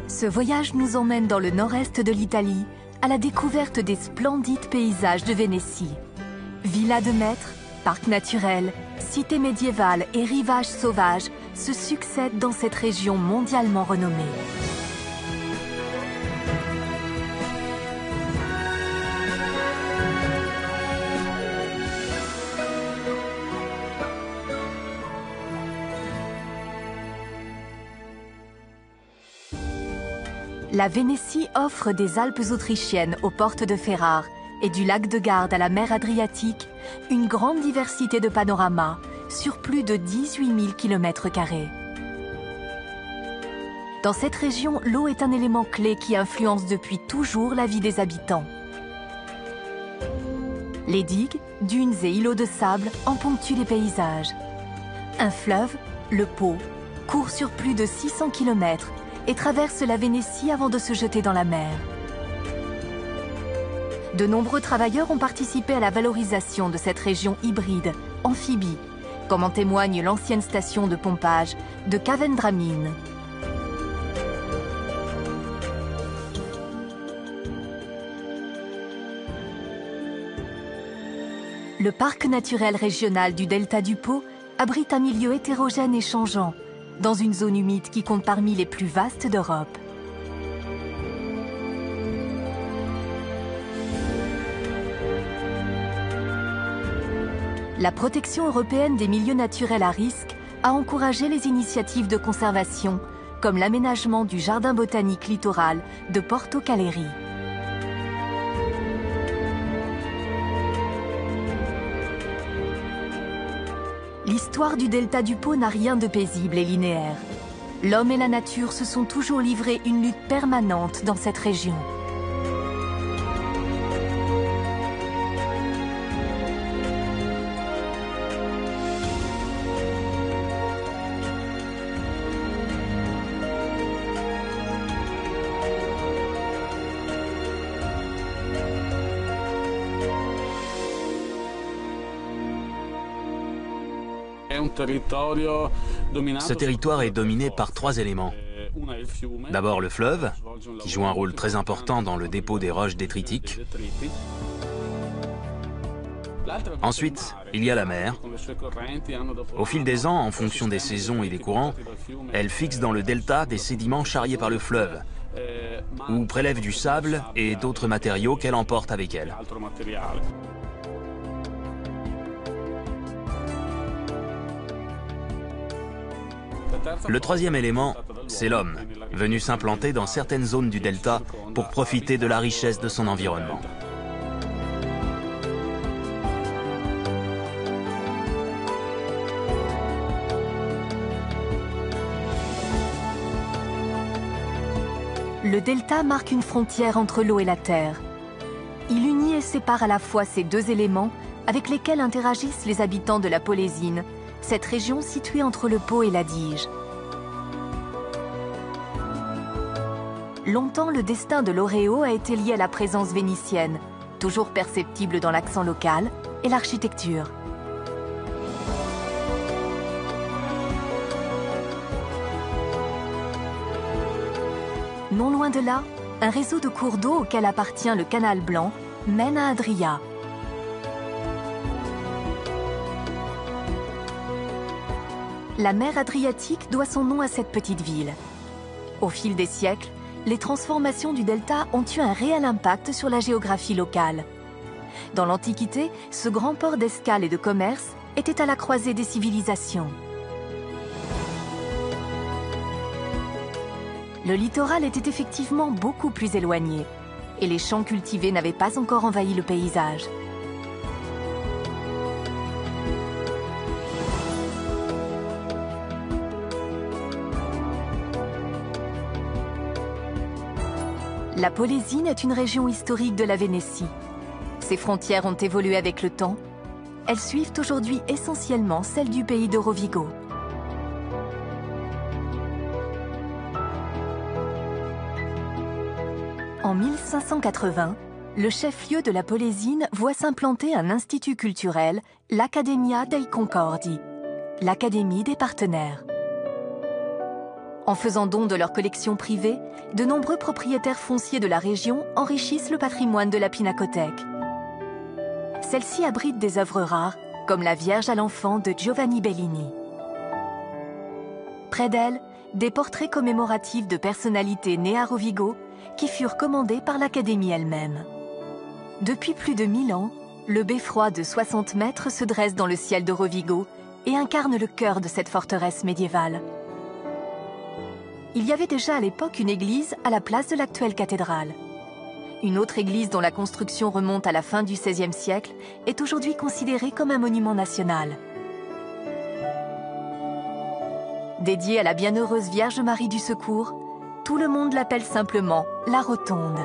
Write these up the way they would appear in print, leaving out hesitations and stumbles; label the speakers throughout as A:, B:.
A: Ce voyage nous emmène dans le nord-est de l'Italie, à la découverte des splendides paysages de Vénétie. Villas de maîtres, parcs naturels, cités médiévales et rivages sauvages se succèdent dans cette région mondialement renommée. La Vénétie offre des Alpes autrichiennes aux portes de Ferrare et du lac de Garde à la mer Adriatique une grande diversité de panoramas sur plus de 18 000 km². Dans cette région, l'eau est un élément clé qui influence depuis toujours la vie des habitants. Les digues, dunes et îlots de sable en ponctuent les paysages. Un fleuve, le Pô, court sur plus de 600 km et traverse la Vénétie avant de se jeter dans la mer. De nombreux travailleurs ont participé à la valorisation de cette région hybride, amphibie, comme en témoigne l'ancienne station de pompage de Cavendramine. Le parc naturel régional du delta du Pô abrite un milieu hétérogène et changeant, dans une zone humide qui compte parmi les plus vastes d'Europe. La protection européenne des milieux naturels à risque a encouragé les initiatives de conservation, comme l'aménagement du jardin botanique littoral de Porto Caleri. L'histoire du delta du Pô n'a rien de paisible et linéaire. L'homme et la nature se sont toujours livrés une lutte permanente dans cette région.
B: Ce territoire est dominé par 3 éléments. D'abord le fleuve, qui joue un rôle très important dans le dépôt des roches détritiques. Ensuite, il y a la mer. Au fil des ans, en fonction des saisons et des courants, elle fixe dans le delta des sédiments charriés par le fleuve, ou prélève du sable et d'autres matériaux qu'elle emporte avec elle. Le troisième élément, c'est l'homme, venu s'implanter dans certaines zones du delta pour profiter de la richesse de son environnement.
A: Le delta marque une frontière entre l'eau et la terre. Il unit et sépare à la fois ces deux éléments avec lesquels interagissent les habitants de la Polésine, cette région située entre le Pô et l'Adige. Longtemps, le destin de l'Oreo a été lié à la présence vénitienne, toujours perceptible dans l'accent local, et l'architecture. Non loin de là, un réseau de cours d'eau auquel appartient le Canal Blanc mène à Adria. La mer Adriatique doit son nom à cette petite ville. Au fil des siècles, les transformations du delta ont eu un réel impact sur la géographie locale. Dans l'Antiquité, ce grand port d'escale et de commerce était à la croisée des civilisations. Le littoral était effectivement beaucoup plus éloigné, et les champs cultivés n'avaient pas encore envahi le paysage. La Polésine est une région historique de la Vénétie. Ses frontières ont évolué avec le temps. Elles suivent aujourd'hui essentiellement celles du pays de Rovigo. En 1580, le chef-lieu de la Polésine voit s'implanter un institut culturel, l'Accademia dei Concordi, l'Académie des partenaires. En faisant don de leur collection privée, de nombreux propriétaires fonciers de la région enrichissent le patrimoine de la Pinacothèque. Celle-ci abrite des œuvres rares, comme la Vierge à l'enfant de Giovanni Bellini. Près d'elle, des portraits commémoratifs de personnalités nées à Rovigo qui furent commandés par l'Académie elle-même. Depuis plus de 1000 ans, le beffroi de 60 mètres se dresse dans le ciel de Rovigo et incarne le cœur de cette forteresse médiévale. Il y avait déjà à l'époque une église à la place de l'actuelle cathédrale. Une autre église dont la construction remonte à la fin du XVIe siècle est aujourd'hui considérée comme un monument national. Dédiée à la bienheureuse Vierge Marie du Secours, tout le monde l'appelle simplement la Rotonde.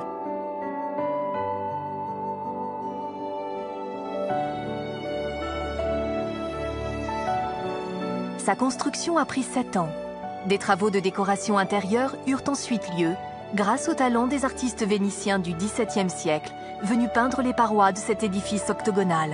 A: Sa construction a pris 7 ans. Des travaux de décoration intérieure eurent ensuite lieu grâce au talent des artistes vénitiens du XVIIe siècle, venus peindre les parois de cet édifice octogonal.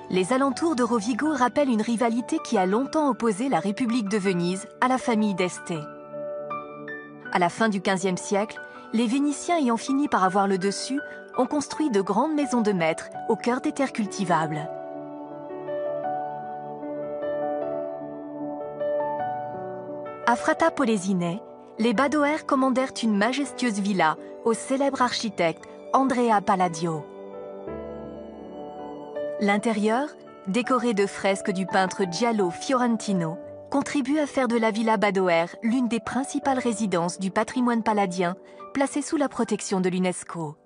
A: Les alentours de Rovigo rappellent une rivalité qui a longtemps opposé la République de Venise à la famille d'Este. À la fin du XVe siècle, les Vénitiens ayant fini par avoir le dessus ont construit de grandes maisons de maîtres au cœur des terres cultivables. À Frata Polesine, les Badoer commandèrent une majestueuse villa au célèbre architecte Andrea Palladio. L'intérieur, décoré de fresques du peintre Giallo Fiorentino, contribue à faire de la Villa Badoer l'une des principales résidences du patrimoine palladien, placée sous la protection de l'UNESCO.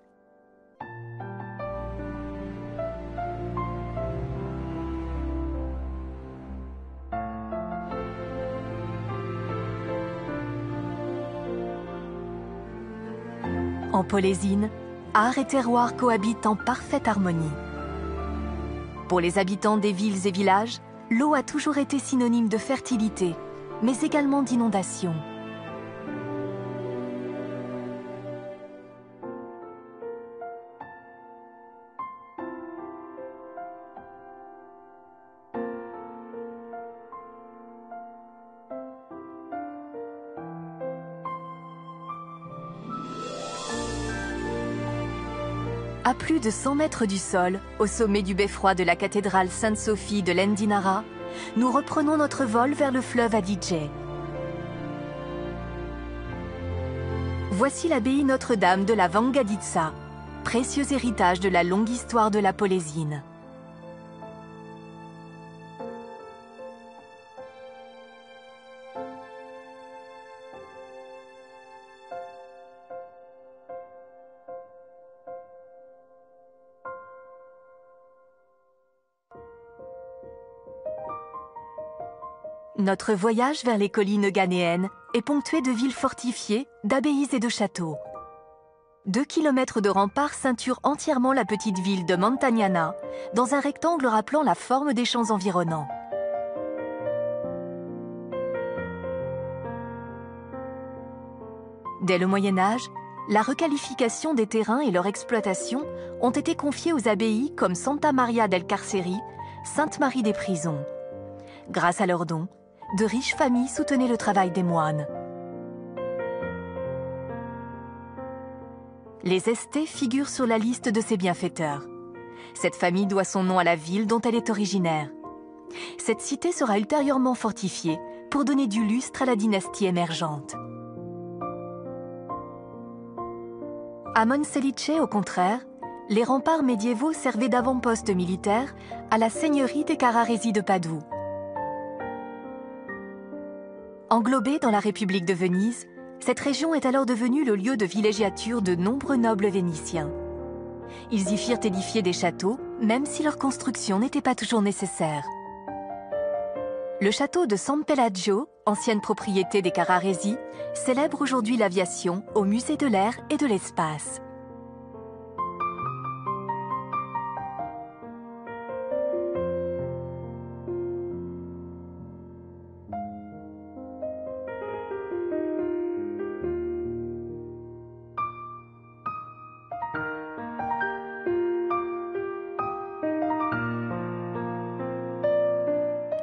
A: En Polésine, art et terroir cohabitent en parfaite harmonie. Pour les habitants des villes et villages, l'eau a toujours été synonyme de fertilité, mais également d'inondation. À plus de 100 mètres du sol, au sommet du beffroi de la cathédrale Sainte-Sophie de l'Endinara, nous reprenons notre vol vers le fleuve Adige. Voici l'abbaye Notre-Dame de la Vangaditsa, précieux héritage de la longue histoire de la Polésine. Notre voyage vers les collines ghanéennes est ponctué de villes fortifiées, d'abbayes et de châteaux. 2 kilomètres de remparts ceinturent entièrement la petite ville de Mantagnana, dans un rectangle rappelant la forme des champs environnants. Dès le Moyen Âge, la requalification des terrains et leur exploitation ont été confiés aux abbayes comme Santa Maria del Carceri, Sainte Marie des Prisons. Grâce à leurs dons, de riches familles soutenaient le travail des moines. Les Este figurent sur la liste de ces bienfaiteurs. Cette famille doit son nom à la ville dont elle est originaire. Cette cité sera ultérieurement fortifiée pour donner du lustre à la dynastie émergente. À Monselice, au contraire, les remparts médiévaux servaient d'avant-poste militaire à la seigneurie des Carraresi de Padoue. Englobée dans la République de Venise, cette région est alors devenue le lieu de villégiature de nombreux nobles vénitiens. Ils y firent édifier des châteaux, même si leur construction n'était pas toujours nécessaire. Le château de San Pelagio, ancienne propriété des Carraresi, célèbre aujourd'hui l'aviation au musée de l'air et de l'espace.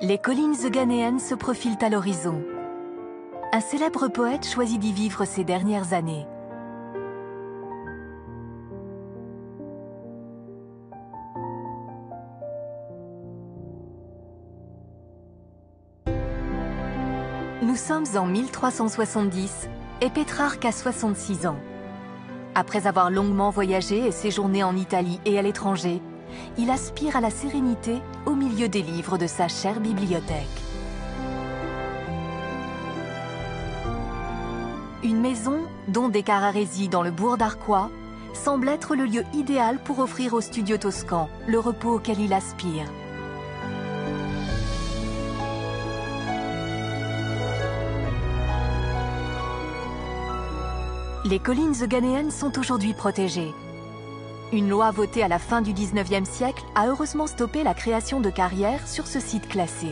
A: Les collines ghanéennes se profilent à l'horizon. Un célèbre poète choisit d'y vivre ses dernières années. Nous sommes en 1370 et Pétrarque a 66 ans. Après avoir longuement voyagé et séjourné en Italie et à l'étranger, il aspire à la sérénité au milieu des livres de sa chère bibliothèque. Une maison, dont des Carraresi dans le bourg d'Arquois, semble être le lieu idéal pour offrir au studio toscan le repos auquel il aspire. Les collines ghanéennes sont aujourd'hui protégées. Une loi votée à la fin du XIXe siècle a heureusement stoppé la création de carrières sur ce site classé.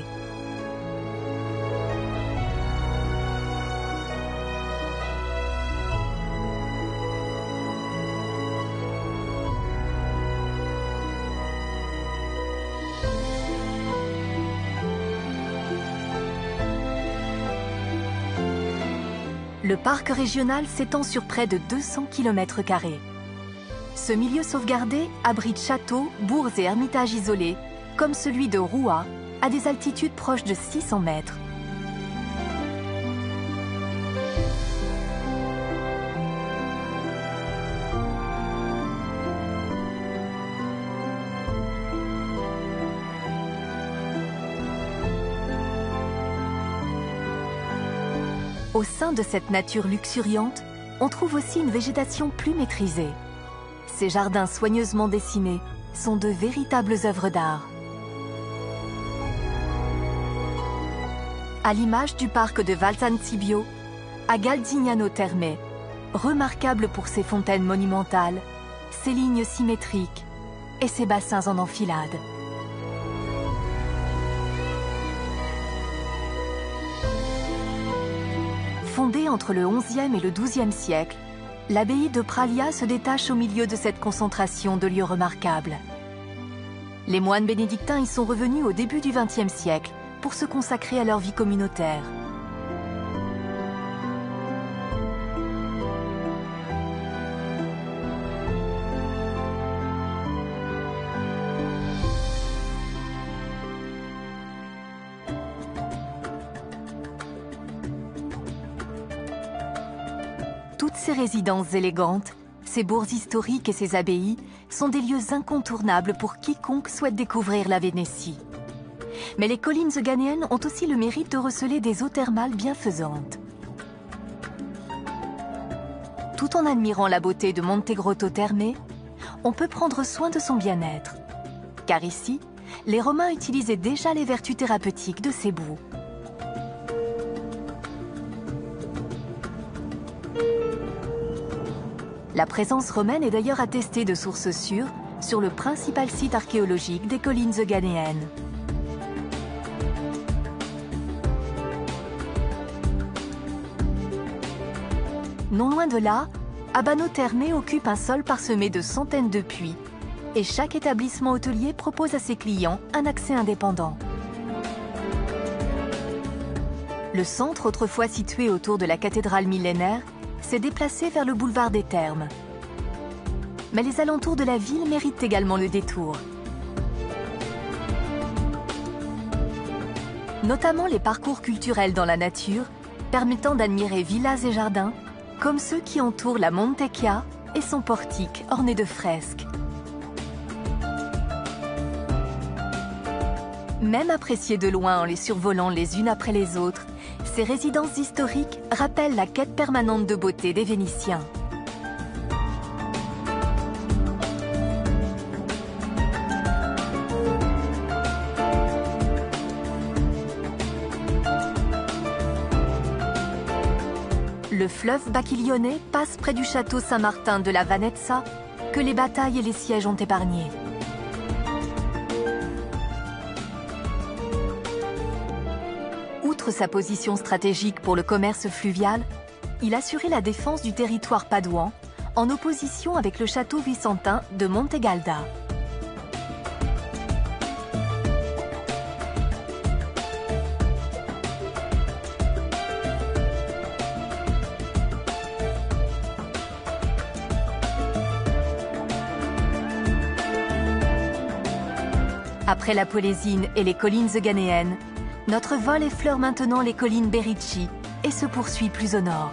A: Le parc régional s'étend sur près de 200 km². Ce milieu sauvegardé abrite châteaux, bourgs et ermitages isolés, comme celui de Roua, à des altitudes proches de 600 mètres. Au sein de cette nature luxuriante, on trouve aussi une végétation plus maîtrisée. Ces jardins soigneusement dessinés sont de véritables œuvres d'art. À l'image du parc de Valsansibio, à Galdignano Terme, remarquable pour ses fontaines monumentales, ses lignes symétriques et ses bassins en enfilade. Fondée entre le XIe et le XIIe siècle, l'abbaye de Pralia se détache au milieu de cette concentration de lieux remarquables. Les moines bénédictins y sont revenus au début du XXe siècle pour se consacrer à leur vie communautaire. Toutes ces résidences élégantes, ces bourgs historiques et ces abbayes sont des lieux incontournables pour quiconque souhaite découvrir la Vénétie. Mais les collines ghanéennes ont aussi le mérite de receler des eaux thermales bienfaisantes. Tout en admirant la beauté de Monte Grotto Terme, on peut prendre soin de son bien-être. Car ici, les Romains utilisaient déjà les vertus thérapeutiques de ces boues. La présence romaine est d'ailleurs attestée de sources sûres sur le principal site archéologique des collines ghanéennes. Non loin de là, Abano Terme occupe un sol parsemé de centaines de puits et chaque établissement hôtelier propose à ses clients un accès indépendant. Le centre, autrefois situé autour de la cathédrale millénaire, s'est déplacé vers le boulevard des Thermes. Mais les alentours de la ville méritent également le détour. Notamment les parcours culturels dans la nature, permettant d'admirer villas et jardins, comme ceux qui entourent la Montecchia et son portique orné de fresques. Même appréciées de loin en les survolant les unes après les autres, ces résidences historiques rappellent la quête permanente de beauté des Vénitiens. Le fleuve Bacchiglione passe près du château Saint-Martin de la Vanezza, que les batailles et les sièges ont épargné. Outre sa position stratégique pour le commerce fluvial, il assurait la défense du territoire padouan, en opposition avec le château vicentin de Montegalda. Après la Polésine et les collines Euganéennes, notre vol effleure maintenant les collines Berici et se poursuit plus au nord.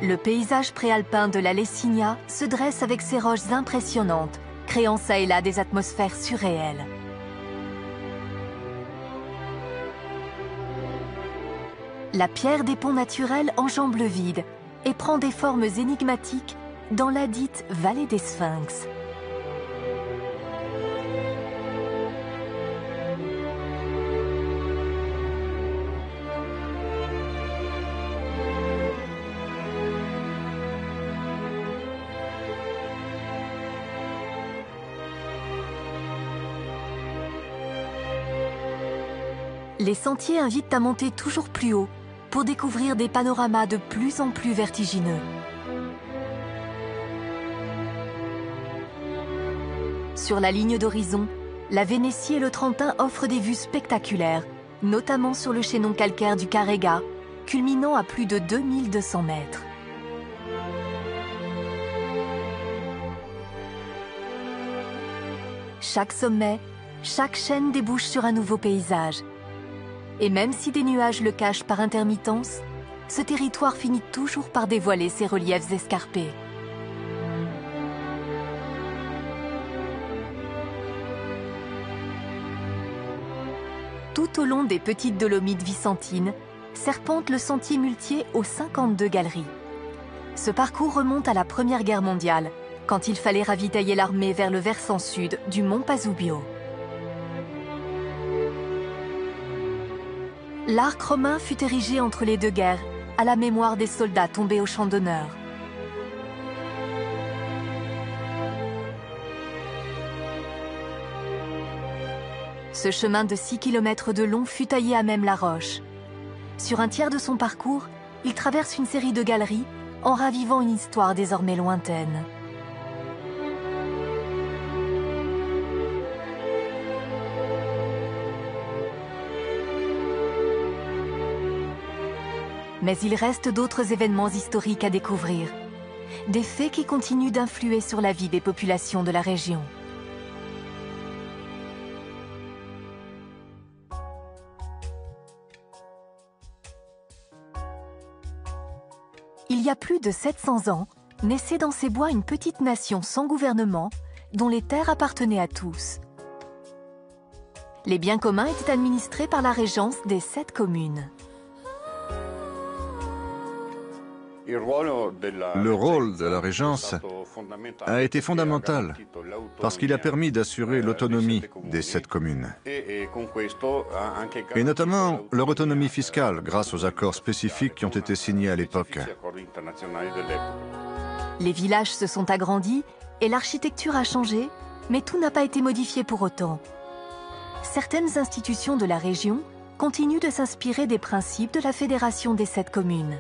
A: Le paysage préalpin de la Lessinia se dresse avec ses roches impressionnantes, créant çà et là des atmosphères surréelles. La pierre des ponts naturels enjambe le vide et prend des formes énigmatiques dans la dite vallée des Sphinx. Les sentiers invitent à monter toujours plus haut pour découvrir des panoramas de plus en plus vertigineux. Sur la ligne d'horizon, la Vénétie et le Trentin offrent des vues spectaculaires, notamment sur le chaînon calcaire du Carrega, culminant à plus de 2200 mètres. Chaque sommet, chaque chaîne débouche sur un nouveau paysage. Et même si des nuages le cachent par intermittence, ce territoire finit toujours par dévoiler ses reliefs escarpés. Tout au long des petites Dolomites vicentines, serpente le sentier muletier aux 52 galeries. Ce parcours remonte à la Première Guerre mondiale, quand il fallait ravitailler l'armée vers le versant sud du mont Pasubio. L'arc romain fut érigé entre les deux guerres, à la mémoire des soldats tombés au champ d'honneur. Ce chemin de 6 km de long fut taillé à même la roche. Sur un tiers de son parcours, il traverse une série de galeries en ravivant une histoire désormais lointaine. Mais il reste d'autres événements historiques à découvrir. Des faits qui continuent d'influer sur la vie des populations de la région. Il y a plus de 700 ans, naissait dans ces bois une petite nation sans gouvernement, dont les terres appartenaient à tous. Les biens communs étaient administrés par la régence des 7 communes.
C: Le rôle de la régence a été fondamental parce qu'il a permis d'assurer l'autonomie des 7 communes. Et notamment leur autonomie fiscale grâce aux accords spécifiques qui ont été signés à l'époque.
A: Les villages se sont agrandis et l'architecture a changé, mais tout n'a pas été modifié pour autant. Certaines institutions de la région continuent de s'inspirer des principes de la Fédération des 7 communes.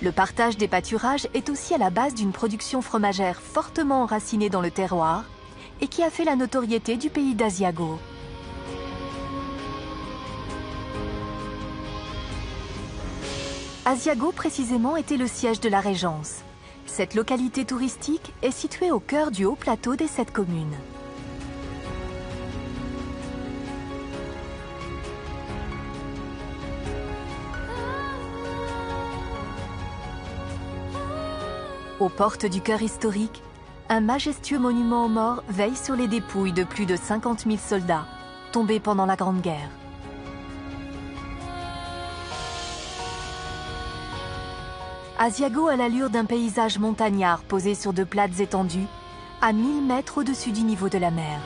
A: Le partage des pâturages est aussi à la base d'une production fromagère fortement enracinée dans le terroir et qui a fait la notoriété du pays d'Asiago. Asiago précisément était le siège de la régence. Cette localité touristique est située au cœur du haut plateau des 7 communes. Aux portes du cœur historique, un majestueux monument aux morts veille sur les dépouilles de plus de 50 000 soldats tombés pendant la Grande Guerre. Asiago a l'allure d'un paysage montagnard posé sur de plates étendues, à 1000 mètres au-dessus du niveau de la mer.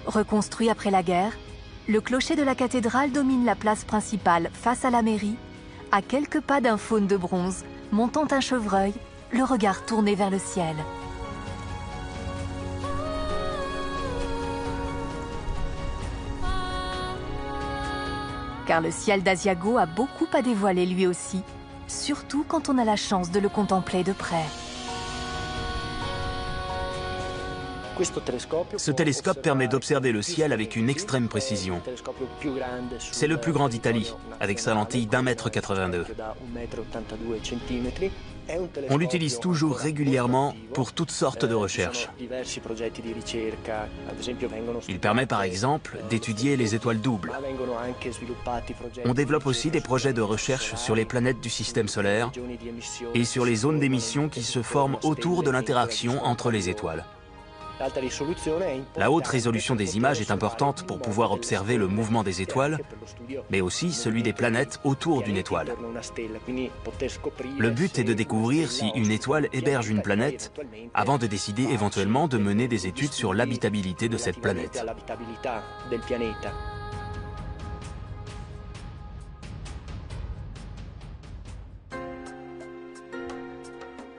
A: Reconstruit après la guerre, le clocher de la cathédrale domine la place principale face à la mairie, à quelques pas d'un faune de bronze montant un chevreuil le regard tourné vers le ciel. Car le ciel d'Asiago a beaucoup à dévoiler lui aussi, surtout quand on a la chance de le contempler de près.
B: Ce télescope permet d'observer le ciel avec une extrême précision. C'est le plus grand d'Italie, avec sa lentille d'1,82 m. On l'utilise toujours régulièrement pour toutes sortes de recherches. Il permet par exemple d'étudier les étoiles doubles. On développe aussi des projets de recherche sur les planètes du système solaire et sur les zones d'émission qui se forment autour de l'interaction entre les étoiles. La haute résolution des images est importante pour pouvoir observer le mouvement des étoiles, mais aussi celui des planètes autour d'une étoile. Le but est de découvrir si une étoile héberge une planète, avant de décider éventuellement de mener des études sur l'habitabilité de cette planète.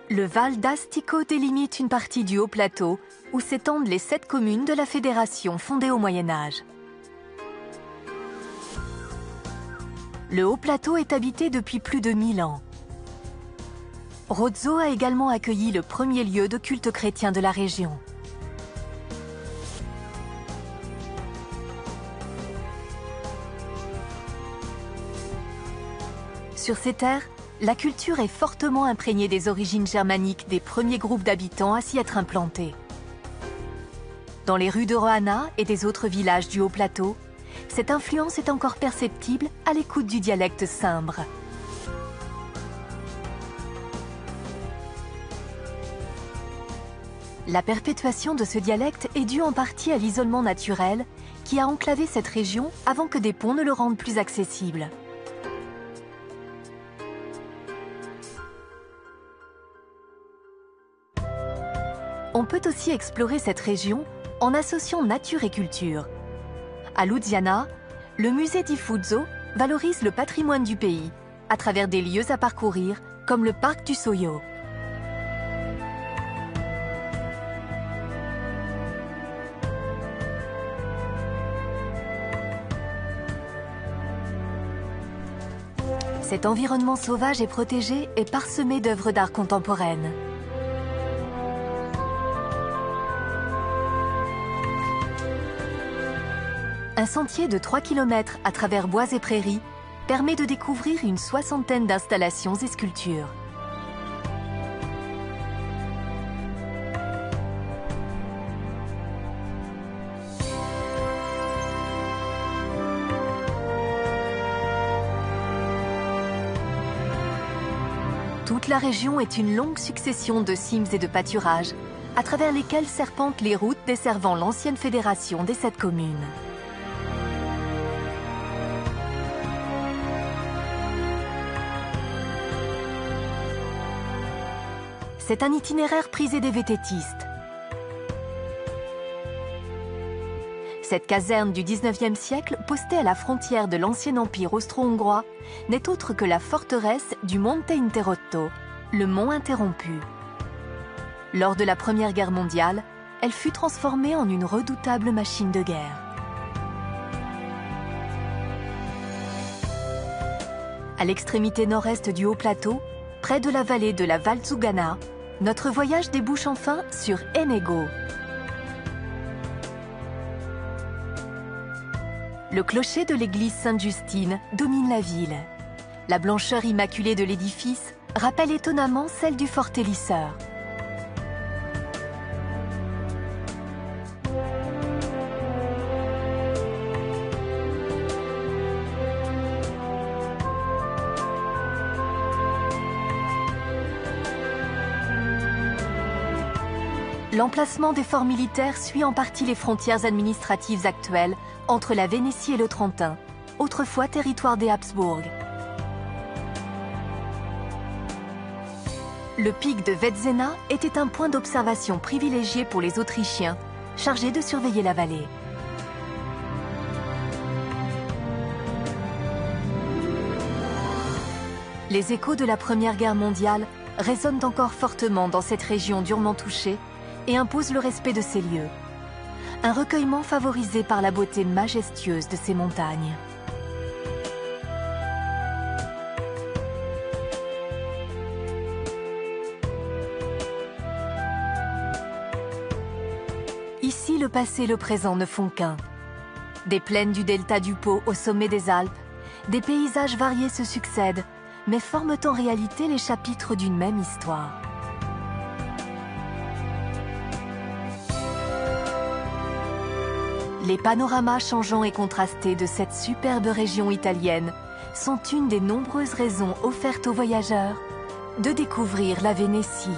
A: Le Val d'Astico délimite une partie du haut plateau où s'étendent les 7 communes de la fédération fondée au Moyen Âge. Le haut plateau est habité depuis plus de 1000 ans. Rozzo a également accueilli le premier lieu de culte chrétien de la région. Sur ces terres, la culture est fortement imprégnée des origines germaniques des premiers groupes d'habitants à s'y être implantés. Dans les rues de Roana et des autres villages du haut plateau, cette influence est encore perceptible à l'écoute du dialecte cimbre. La perpétuation de ce dialecte est due en partie à l'isolement naturel qui a enclavé cette région avant que des ponts ne le rendent plus accessible. On peut aussi explorer cette région en associant nature et culture. À Luziana, le musée d'Ifuzzo valorise le patrimoine du pays à travers des lieux à parcourir comme le parc du Soyo. Cet environnement sauvage et protégé est parsemé d'œuvres d'art contemporaines. Un sentier de 3 km à travers bois et prairies permet de découvrir une 60aine d'installations et sculptures. Toute la région est une longue succession de cimes et de pâturages, à travers lesquels serpentent les routes desservant l'ancienne fédération des 7 communes. C'est un itinéraire prisé des vététistes. Cette caserne du 19e siècle, postée à la frontière de l'ancien empire austro-hongrois, n'est autre que la forteresse du Monte Interrotto, le mont interrompu. Lors de la Première Guerre mondiale, elle fut transformée en une redoutable machine de guerre. À l'extrémité nord-est du haut plateau, près de la vallée de la Valsugana, notre voyage débouche enfin sur Enego. Le clocher de l'église Sainte-Justine domine la ville. La blancheur immaculée de l'édifice rappelle étonnamment celle du Forte Lisseur. L'emplacement des forts militaires suit en partie les frontières administratives actuelles entre la Vénétie et le Trentin, autrefois territoire des Habsbourg. Le pic de Vetzena était un point d'observation privilégié pour les Autrichiens, chargés de surveiller la vallée. Les échos de la Première Guerre mondiale résonnent encore fortement dans cette région durement touchée et imposent le respect de ces lieux. Un recueillement favorisé par la beauté majestueuse de ces montagnes. Ici, le passé et le présent ne font qu'un. Des plaines du delta du Pô au sommet des Alpes, des paysages variés se succèdent, mais forment en réalité les chapitres d'une même histoire. Les panoramas changeants et contrastés de cette superbe région italienne sont une des nombreuses raisons offertes aux voyageurs de découvrir la Vénétie.